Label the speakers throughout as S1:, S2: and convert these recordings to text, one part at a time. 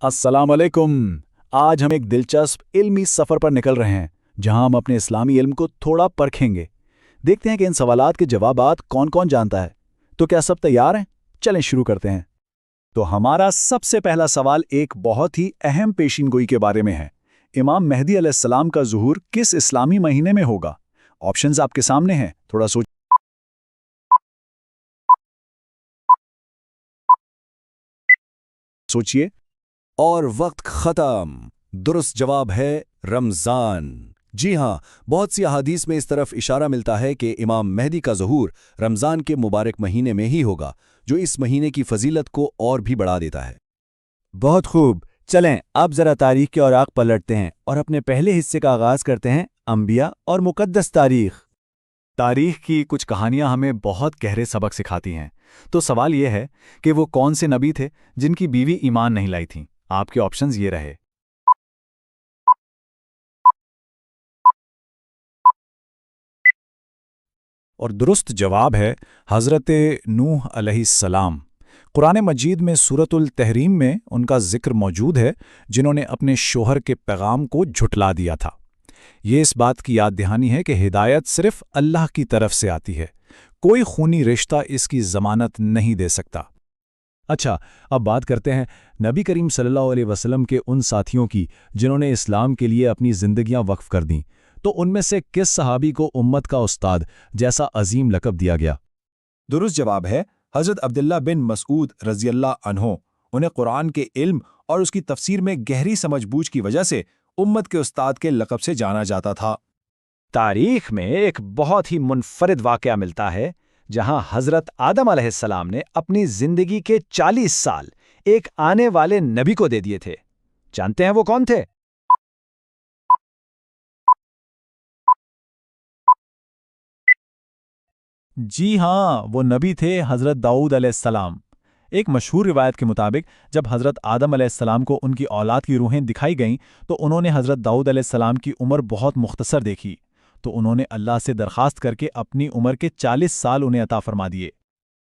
S1: अस्सलाम वालेकुम। आज हम एक दिलचस्प इल्मी सफ़र पर निकल रहे हैं जहां हम अपने इस्लामी इल्म को थोड़ा परखेंगे। देखते हैं कि इन सवालात के जवाबात कौन कौन जानता है। तो क्या सब तैयार हैं? चलें शुरू करते हैं। तो हमारा सबसे पहला सवाल एक बहुत ही अहम पेशिनगोई के बारे में है। इमाम मेहदी अलैहिस्सलाम का ज़ुहूर किस इस्लामी महीने में होगा? ऑप्शंस आपके सामने हैं, थोड़ा सोचिए।
S2: और वक्त खत्म। दुरुस्त जवाब है रमज़ान। जी हाँ, बहुत सी अहादीस में इस तरफ इशारा मिलता है कि इमाम मेहदी का ज़हूर रमज़ान के मुबारक महीने में ही होगा, जो इस महीने की फजीलत को और भी बढ़ा देता है।
S3: बहुत खूब। चलें अब ज़रा तारीख के औराक पलटते हैं और अपने पहले हिस्से का आगाज़ करते हैं अंबिया और मुक़द्दस तारीख।
S1: तारीख की कुछ कहानियां हमें बहुत गहरे सबक सिखाती हैं। तो सवाल यह है कि वो कौन से नबी थे जिनकी बीवी ईमान नहीं लाई थी। आपके ऑप्शंस ये रहे। और दुरुस्त जवाब है हज़रत नूह अलैहिस्सलाम। कुरान मजीद में सूरतुल तहरीम में उनका जिक्र मौजूद है, जिन्होंने अपने शोहर के पैगाम को झुठला दिया था। ये इस बात की याद दहानी है कि हिदायत सिर्फ अल्लाह की तरफ से आती है, कोई खूनी रिश्ता इसकी ज़मानत नहीं दे सकता। अच्छा, अब बात करते हैं नबी करीम सल्लल्लाहु अलैहि वसल्लम के उन साथियों की जिन्होंने इस्लाम के लिए अपनी ज़िंदगियां वक्फ कर दीं। तो उनमें से किस सहाबी को उम्मत का उस्ताद जैसा अजीम लक़ब दिया गया?
S4: दुरुस्त जवाब है हज़रत अब्दुल्ला बिन मसऊद रज़ियल्लाहु अन्हु। उन्हें कुरान के इल्म और उसकी तफसीर में गहरी समझबूझ की वजह से उम्मत के उस्ताद के लक़ब से जाना जाता था।
S5: तारीख में एक बहुत ही मुनफरिद वाक़या मिलता है जहां हज़रत आदम अलैहिस्सलाम ने अपनी ज़िंदगी के 40 साल एक आने वाले नबी को दे दिए थे। जानते हैं वो कौन थे?
S1: जी हाँ, वो नबी थे हज़रत दाऊद अलैहिस्सलाम। एक मशहूर रिवायत के मुताबिक जब हज़रत आदम अलैहिस्सलाम को उनकी औलाद की रूहें दिखाई गईं तो उन्होंने हज़रत दाऊद अलैहिस्सलाम की उम्र बहुत मुख्तसर देखी, तो उन्होंने अल्लाह से दरख्वास्त करके अपनी उम्र के 40 साल उन्हें अता फरमा दिए।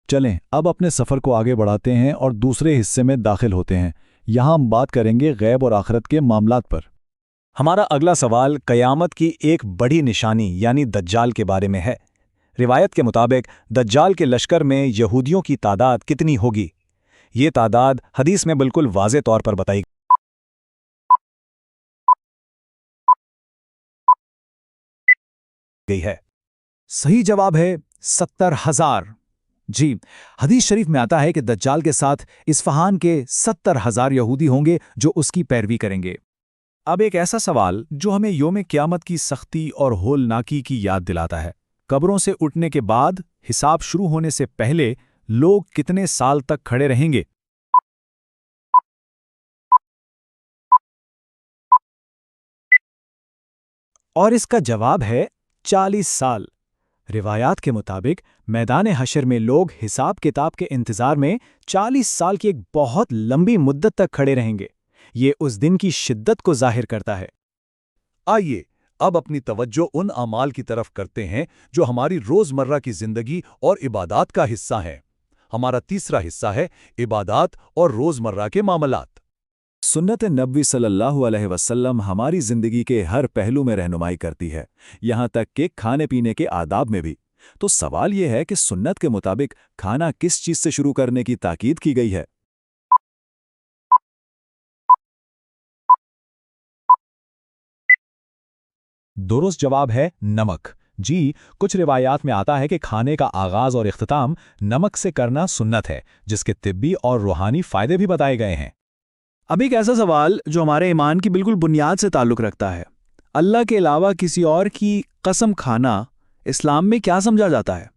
S1: चलें अब अपने सफ़र को आगे बढ़ाते हैं और दूसरे हिस्से में दाखिल होते हैं। यहाँ हम बात करेंगे गैब और आखिरत के मामलात पर।
S5: हमारा अगला सवाल क़यामत की एक बड़ी निशानी यानी दज्जाल के बारे में है। रिवायत के मुताबिक दज्जाल के लश्कर में यहूदियों की तादाद कितनी होगी? ये तादाद हदीस में बिल्कुल वाज़े तौर पर बताई गई है। सही जवाब है 70,000। जी, हदीस शरीफ में आता है कि दज्जाल के साथ इस्फहान के 70,000 यहूदी होंगे जो उसकी पैरवी करेंगे। अब एक ऐसा सवाल जो हमें योम क़यामत की सख्ती और होलनाकी की याद दिलाता है। कब्रों से उठने के बाद हिसाब शुरू होने से पहले लोग कितने साल तक खड़े रहेंगे? और इसका जवाब है 40 साल। रिवायात के मुताबिक मैदान हशर में लोग हिसाब किताब के इंतज़ार में 40 साल की एक बहुत लंबी मुद्दत तक खड़े रहेंगे। ये उस दिन की शिद्दत को जाहिर करता है।
S2: आइए अब अपनी तवज्जो उन अमाल की तरफ करते हैं जो हमारी रोज़मर्रा की ज़िंदगी और इबादात का हिस्सा हैं। हमारा तीसरा हिस्सा है इबादात और रोज़मर्रा के मामलात।
S1: सुन्नत नबवी सल्लल्लाहु अलैहि वसल्लम हमारी ज़िंदगी के हर पहलू में रहनुमाई करती है, यहाँ तक कि खाने पीने के आदाब में भी। तो सवाल यह है कि सुन्नत के मुताबिक खाना किस चीज़ से शुरू करने की ताकीद की गई है? दुरुस्त जवाब है नमक। जी, कुछ रिवायात में आता है कि खाने का आगाज़ और इख्तिताम नमक से करना सुन्नत है, जिसके तिब्बी और रूहानी फ़ायदे भी बताए गए हैं।
S6: अब एक ऐसा सवाल जो हमारे ईमान की बिल्कुल बुनियाद से ताल्लुक़ रखता है। अल्लाह के अलावा किसी और की कसम खाना इस्लाम में क्या समझा जाता है?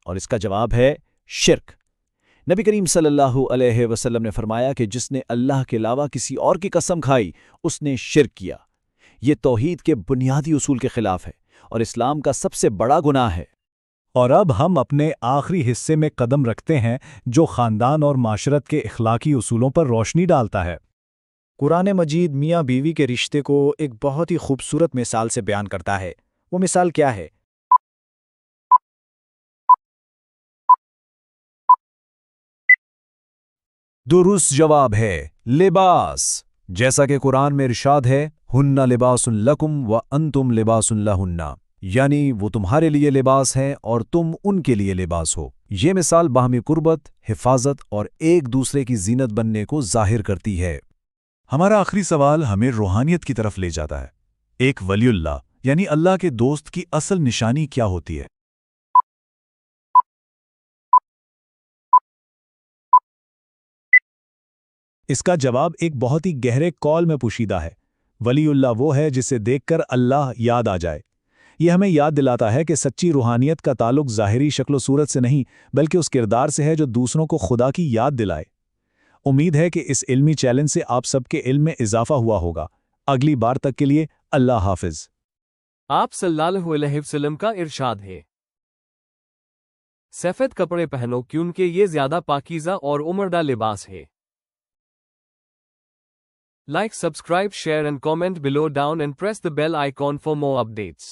S5: और इसका जवाब है शिर्क। नबी करीम सल्लल्लाहु अलैहि वसल्लम ने फरमाया कि जिसने अल्लाह के अलावा किसी और की कसम खाई उसने शिर्क किया। ये तौहीद के बुनियादी उसूल के खिलाफ है और इस्लाम का सबसे बड़ा गुनाह है।
S1: और अब हम अपने आखिरी हिस्से में कदम रखते हैं जो ख़ानदान और माशरत के इखलाकी उसूलों पर रोशनी डालता है।
S5: कुरान मजीद मियाँ बीवी के रिश्ते को एक बहुत ही खूबसूरत मिसाल से बयान करता है। वो मिसाल क्या है? درست جواب ہے لباس۔ جیسا کہ قرآن میں ارشاد ہے ہن لباس لکم وانتم لباس لہن، یعنی وہ تمہارے لیے لباس ہیں اور تم ان کے لیے لباس ہو۔ یہ مثال باہمی قربت، حفاظت اور ایک دوسرے کی زینت بننے کو ظاہر کرتی ہے۔
S1: ہمارا آخری سوال ہمیں روحانیت کی طرف لے جاتا ہے۔ ایک ولی اللہ یعنی اللہ کے دوست کی اصل نشانی کیا ہوتی ہے؟
S5: اس کا جواب ایک بہت ہی گہرے قول میں پوشیدہ ہے۔ ولی اللہ وہ ہے جسے دیکھ کر اللہ یاد آ جائے۔ یہ ہمیں یاد دلاتا ہے کہ سچی روحانیت کا تعلق ظاہری شکل و صورت سے نہیں بلکہ اس کردار سے ہے جو دوسروں کو خدا کی یاد دلائے۔ امید ہے کہ اس علمی چیلنج سے آپ سب کے علم میں اضافہ ہوا ہوگا۔ اگلی بار تک کے لیے اللہ حافظ۔
S7: آپ صلی اللہ علیہ وسلم کا ارشاد ہے، سفید کپڑے پہنو کیونکہ یہ زیادہ پاکیزہ اور عمدہ لباس ہے۔ Like, subscribe, share and comment below down and press the bell icon for more updates.